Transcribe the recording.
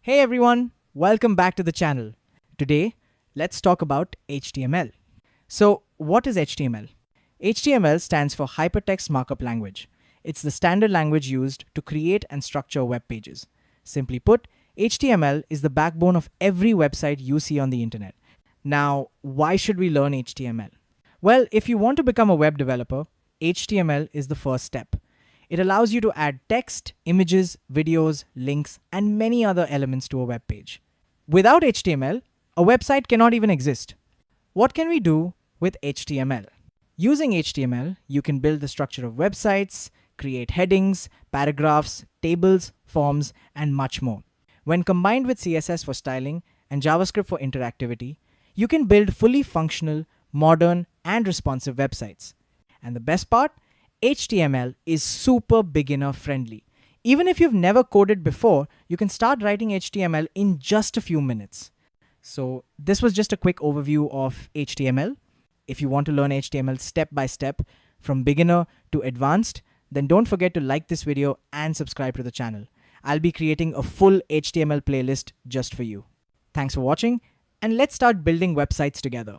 Hey everyone, welcome back to the channel. Today, let's talk about HTML. So, what is HTML? HTML stands for Hypertext Markup Language. It's the standard language used to create and structure web pages. Simply put, HTML is the backbone of every website you see on the internet. Now, why should we learn HTML? Well, if you want to become a web developer, HTML is the first step. It allows you to add text, images, videos, links, and many other elements to a web page. Without HTML, a website cannot even exist. What can we do with HTML? Using HTML, you can build the structure of websites, create headings, paragraphs, tables, forms, and much more. When combined with CSS for styling and JavaScript for interactivity, you can build fully functional, modern, and responsive websites. And the best part? HTML is super beginner friendly. Even if you've never coded before, you can start writing HTML in just a few minutes. So this was just a quick overview of HTML. If you want to learn HTML step by step from beginner to advanced, then don't forget to like this video and subscribe to the channel. I'll be creating a full HTML playlist just for you. Thanks for watching, and let's start building websites together.